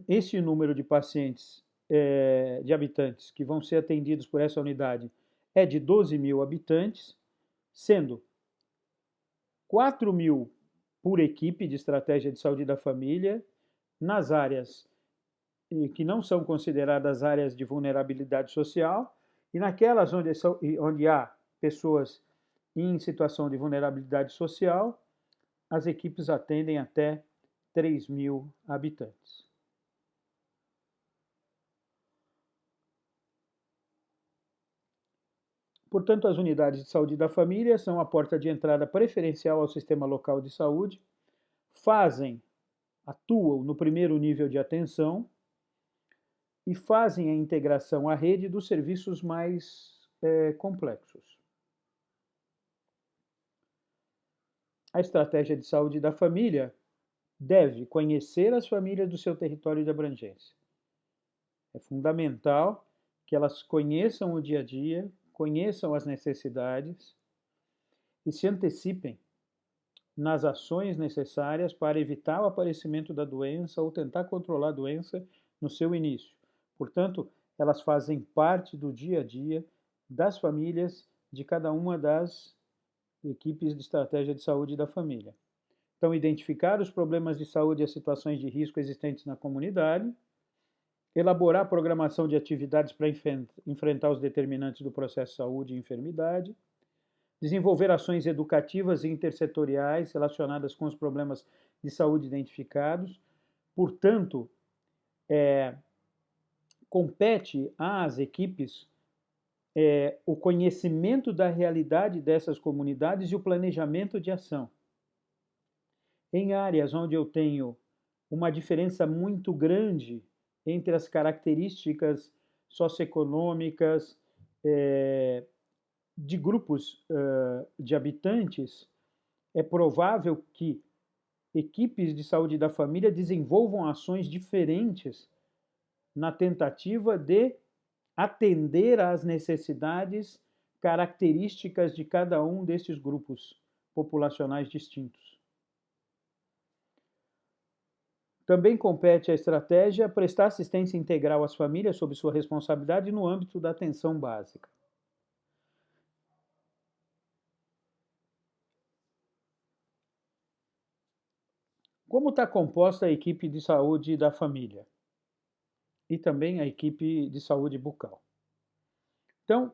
esse número de pacientes, de habitantes que vão ser atendidos por essa unidade é de 12 mil habitantes, sendo 4 mil por equipe de estratégia de saúde da família, nas áreas que não são consideradas áreas de vulnerabilidade social, e naquelas onde há pessoas em situação de vulnerabilidade social, as equipes atendem até 3 mil habitantes. Portanto, as unidades de saúde da família são a porta de entrada preferencial ao sistema local de saúde, atuam no primeiro nível de atenção e fazem a integração à rede dos serviços mais complexos. A estratégia de saúde da família deve conhecer as famílias do seu território de abrangência. É fundamental que elas conheçam o dia a dia, conheçam as necessidades e se antecipem nas ações necessárias para evitar o aparecimento da doença ou tentar controlar a doença no seu início. Portanto, elas fazem parte do dia a dia das famílias de cada uma das equipes de estratégia de saúde da família. Então, identificar os problemas de saúde e as situações de risco existentes na comunidade, elaborar programação de atividades para enfrentar os determinantes do processo de saúde e enfermidade, desenvolver ações educativas e intersetoriais relacionadas com os problemas de saúde identificados. Portanto, compete às equipes o conhecimento da realidade dessas comunidades e o planejamento de ação. Em áreas onde eu tenho uma diferença muito grande entre as características socioeconômicas de grupos de habitantes, é provável que equipes de saúde da família desenvolvam ações diferentes na tentativa de atender às necessidades características de cada um desses grupos populacionais distintos. Também compete à estratégia prestar assistência integral às famílias sob sua responsabilidade no âmbito da atenção básica. Como está composta a equipe de saúde da família? E também a equipe de saúde bucal. Então,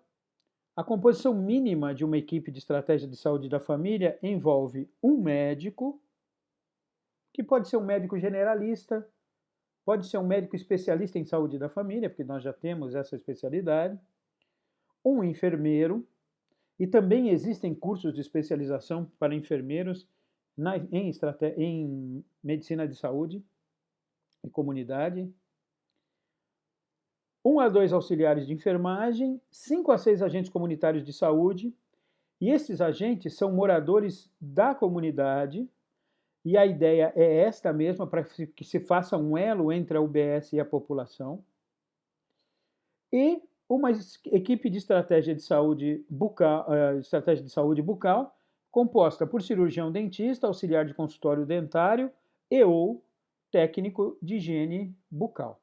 a composição mínima de uma equipe de estratégia de saúde da família envolve um médico, que pode ser um médico generalista, pode ser um médico especialista em saúde da família, porque nós já temos essa especialidade, um enfermeiro, e também existem cursos de especialização para enfermeiros em medicina de saúde e comunidade, 1 a 2 auxiliares de enfermagem, 5 a 6 agentes comunitários de saúde, e esses agentes são moradores da comunidade, e a ideia é esta mesma, para que se faça um elo entre a UBS e a população, e uma equipe de estratégia de saúde bucal, composta por cirurgião dentista, auxiliar de consultório dentário e ou técnico de higiene bucal.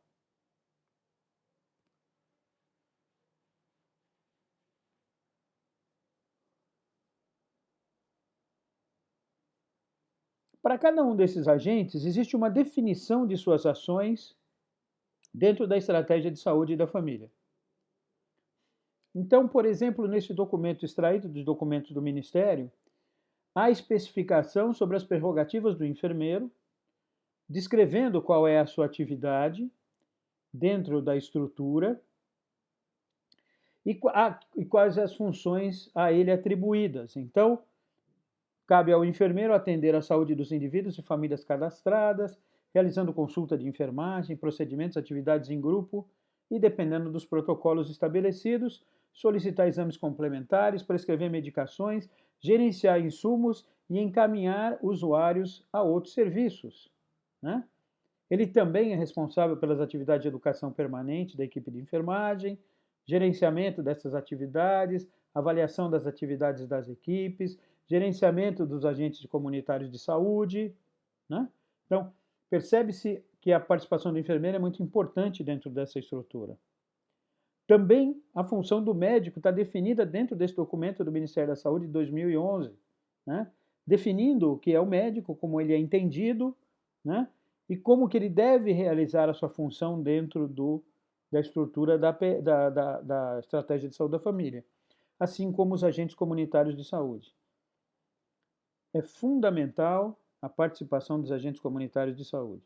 Para cada um desses agentes, existe uma definição de suas ações dentro da estratégia de saúde da família. Então, por exemplo, nesse documento extraído dos documentos do Ministério, há especificação sobre as prerrogativas do enfermeiro, descrevendo qual é a sua atividade dentro da estrutura e quais as funções a ele atribuídas. Então, cabe ao enfermeiro atender à saúde dos indivíduos e famílias cadastradas, realizando consulta de enfermagem, procedimentos, atividades em grupo e, dependendo dos protocolos estabelecidos, solicitar exames complementares, prescrever medicações, gerenciar insumos e encaminhar usuários a outros serviços, né? Ele também é responsável pelas atividades de educação permanente da equipe de enfermagem, gerenciamento dessas atividades, avaliação das atividades das equipes, gerenciamento dos agentes comunitários de saúde, né? Então, percebe-se que a participação do enfermeiro é muito importante dentro dessa estrutura. Também a função do médico está definida dentro desse documento do Ministério da Saúde de 2011, né? Definindo o que é o médico, como ele é entendido, né? E como que ele deve realizar a sua função dentro da estrutura da estratégia de saúde da família, assim como os agentes comunitários de saúde. É fundamental a participação dos agentes comunitários de saúde.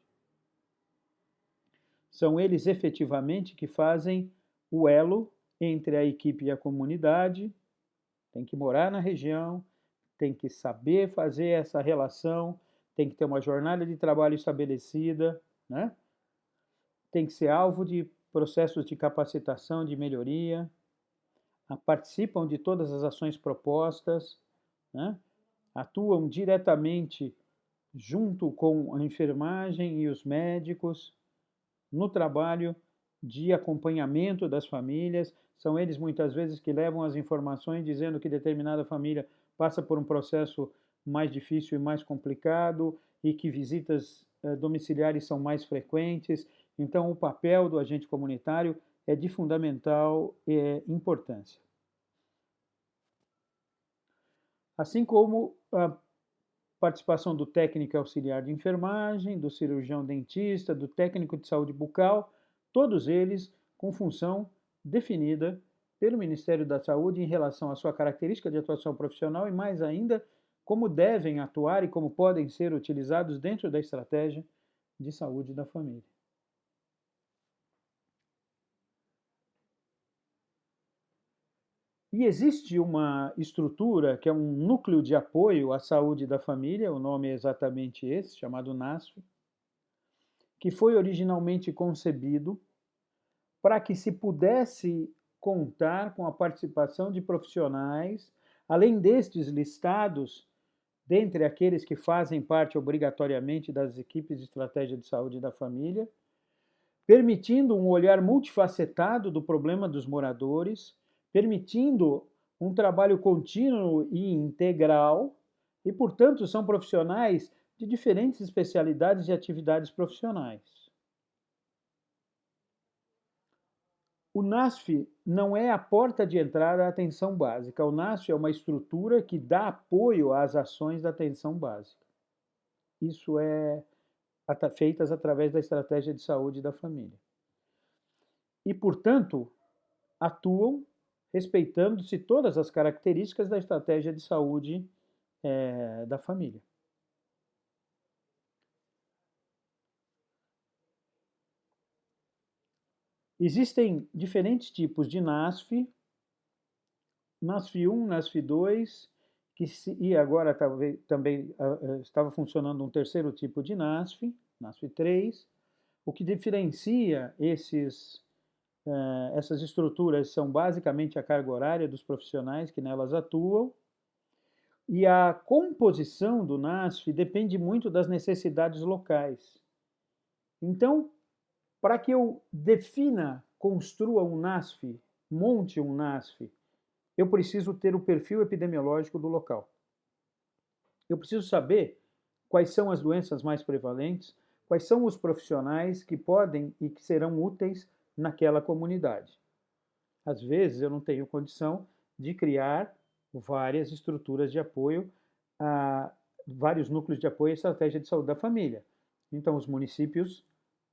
São eles efetivamente que fazem o elo entre a equipe e a comunidade, tem que morar na região, tem que saber fazer essa relação, tem que ter uma jornada de trabalho estabelecida, né? Tem que ser alvo de processos de capacitação, de melhoria, participam de todas as ações propostas, né? Atuam diretamente junto com a enfermagem e os médicos no trabalho de acompanhamento das famílias. São eles muitas vezes que levam as informações dizendo que determinada família passa por um processo mais difícil e mais complicado e que visitas domiciliares são mais frequentes. Então, o papel do agente comunitário é de fundamental importância. Assim como a participação do técnico auxiliar de enfermagem, do cirurgião dentista, do técnico de saúde bucal, todos eles com função definida pelo Ministério da Saúde em relação à sua característica de atuação profissional e, mais ainda, como devem atuar e como podem ser utilizados dentro da estratégia de saúde da família. E existe uma estrutura que é um núcleo de apoio à saúde da família, o nome é exatamente esse, chamado NASF, que foi originalmente concebido para que se pudesse contar com a participação de profissionais, além destes listados, dentre aqueles que fazem parte obrigatoriamente das equipes de estratégia de saúde da família, permitindo um olhar multifacetado do problema dos moradores, permitindo um trabalho contínuo e integral, e, portanto, são profissionais de diferentes especialidades e atividades profissionais. O NASF não é a porta de entrada à atenção básica. O NASF é uma estrutura que dá apoio às ações da atenção básica. Isso é feitas através da estratégia de saúde da família. E, portanto, atuam respeitando-se todas as características da estratégia de saúde da família. Existem diferentes tipos de NASF, NASF 1, NASF 2, e agora também estava funcionando um terceiro tipo de NASF, NASF 3. O que diferencia essas estruturas são basicamente a carga horária dos profissionais que nelas atuam, e a composição do NASF depende muito das necessidades locais. Então, para que eu defina, construa um NASF, monte um NASF, eu preciso ter o perfil epidemiológico do local. Eu preciso saber quais são as doenças mais prevalentes, quais são os profissionais que podem e que serão úteis naquela comunidade. Às vezes eu não tenho condição de criar várias estruturas de apoio, vários núcleos de apoio à estratégia de saúde da família. Então os municípios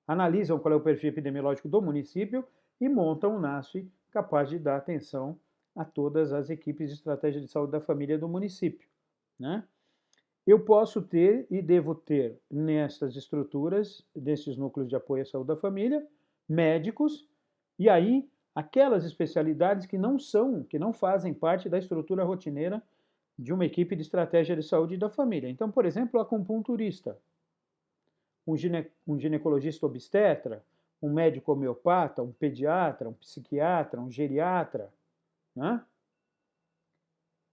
analisam qual é o perfil epidemiológico do município e montam um NASF capaz de dar atenção a todas as equipes de estratégia de saúde da família do município, né? Eu posso ter e devo ter nessas estruturas, desses núcleos de apoio à saúde da família, médicos, e aí aquelas especialidades que não fazem parte da estrutura rotineira de uma equipe de estratégia de saúde da família. Então, por exemplo, a acupunturista, um ginecologista obstetra, um médico homeopata, um pediatra, um psiquiatra, um geriatra, né?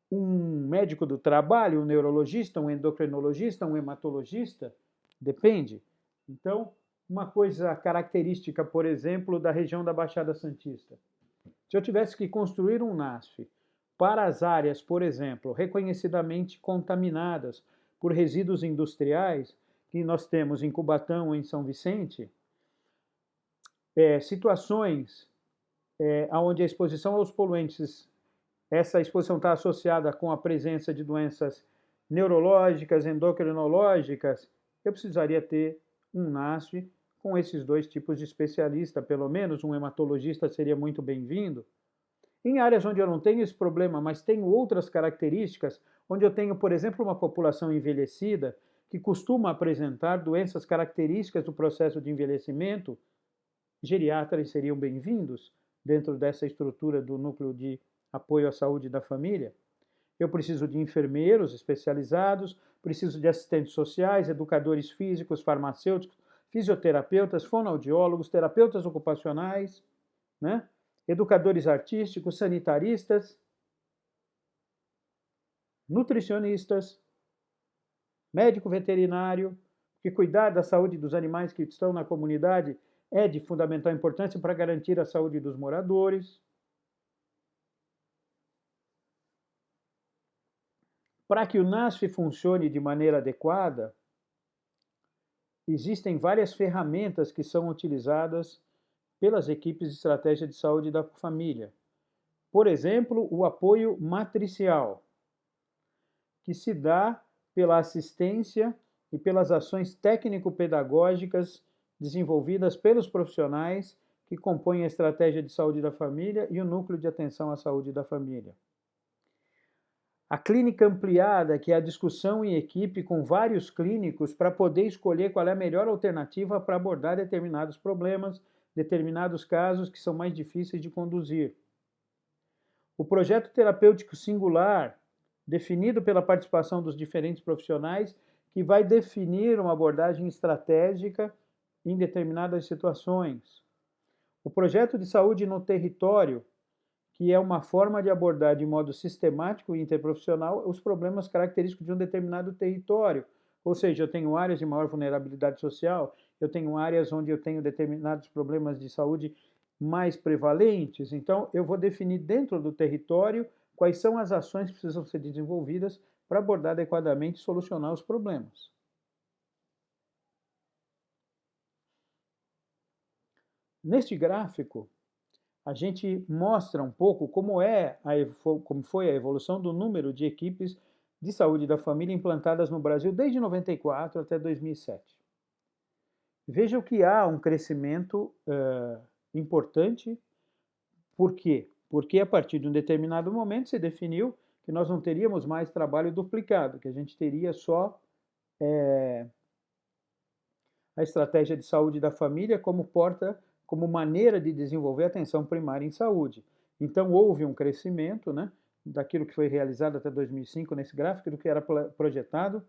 Um médico do trabalho, um neurologista, um endocrinologista, um hematologista, depende. Então, uma coisa característica, por exemplo, da região da Baixada Santista. Se eu tivesse que construir um NASF para as áreas, por exemplo, reconhecidamente contaminadas por resíduos industriais, que nós temos em Cubatão ou em São Vicente, situações onde a exposição aos poluentes, essa exposição está associada com a presença de doenças neurológicas, endocrinológicas, eu precisaria ter um NASF com esses dois tipos de especialista, pelo menos um hematologista seria muito bem-vindo. Em áreas onde eu não tenho esse problema, mas tenho outras características, onde eu tenho, por exemplo, uma população envelhecida que costuma apresentar doenças características do processo de envelhecimento, geriatras seriam bem-vindos dentro dessa estrutura do núcleo de apoio à saúde da família. Eu preciso de enfermeiros especializados, preciso de assistentes sociais, educadores físicos, farmacêuticos, fisioterapeutas, fonoaudiólogos, terapeutas ocupacionais, né? Educadores artísticos, sanitaristas, nutricionistas, médico veterinário, que cuidar da saúde dos animais que estão na comunidade é de fundamental importância para garantir a saúde dos moradores. Para que o NASF funcione de maneira adequada, existem várias ferramentas que são utilizadas pelas equipes de estratégia de saúde da família. Por exemplo, o apoio matricial, que se dá pela assistência e pelas ações técnico-pedagógicas desenvolvidas pelos profissionais que compõem a estratégia de saúde da família e o núcleo de atenção à saúde da família. A clínica ampliada, que é a discussão em equipe com vários clínicos para poder escolher qual é a melhor alternativa para abordar determinados problemas, determinados casos que são mais difíceis de conduzir. O projeto terapêutico singular, definido pela participação dos diferentes profissionais, que vai definir uma abordagem estratégica em determinadas situações. O projeto de saúde no território, que é uma forma de abordar de modo sistemático e interprofissional os problemas característicos de um determinado território. Ou seja, eu tenho áreas de maior vulnerabilidade social, eu tenho áreas onde eu tenho determinados problemas de saúde mais prevalentes, então eu vou definir dentro do território quais são as ações que precisam ser desenvolvidas para abordar adequadamente e solucionar os problemas. Neste gráfico, a gente mostra um pouco como foi a evolução do número de equipes de saúde da família implantadas no Brasil desde 94 até 2007. Veja que há um crescimento importante. Por quê? Porque a partir de um determinado momento se definiu que nós não teríamos mais trabalho duplicado, que a gente teria só a estratégia de saúde da família como maneira de desenvolver a atenção primária em saúde. Então, houve um crescimento, né, daquilo que foi realizado até 2005 nesse gráfico, do que era projetado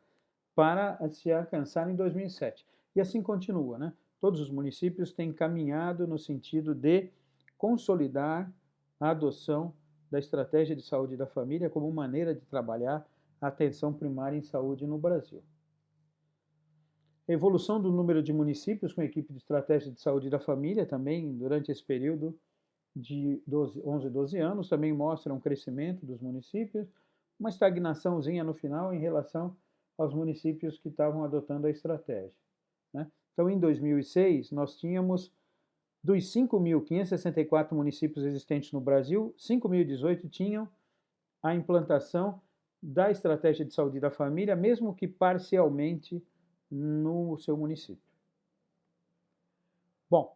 para se alcançar em 2007. E assim continua, né? Todos os municípios têm caminhado no sentido de consolidar a adoção da estratégia de saúde da família como maneira de trabalhar a atenção primária em saúde no Brasil. A evolução do número de municípios com equipe de estratégia de saúde da família também, durante esse período de 11, 12 anos, também mostra um crescimento dos municípios, uma estagnaçãozinha no final em relação aos municípios que estavam adotando a estratégia, né? Então, em 2006, nós tínhamos, dos 5.564 municípios existentes no Brasil, 5.018 tinham a implantação da estratégia de saúde da família, mesmo que parcialmente no seu município. Bom,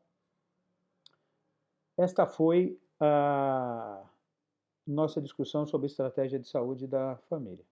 esta foi a nossa discussão sobre estratégia de saúde da família.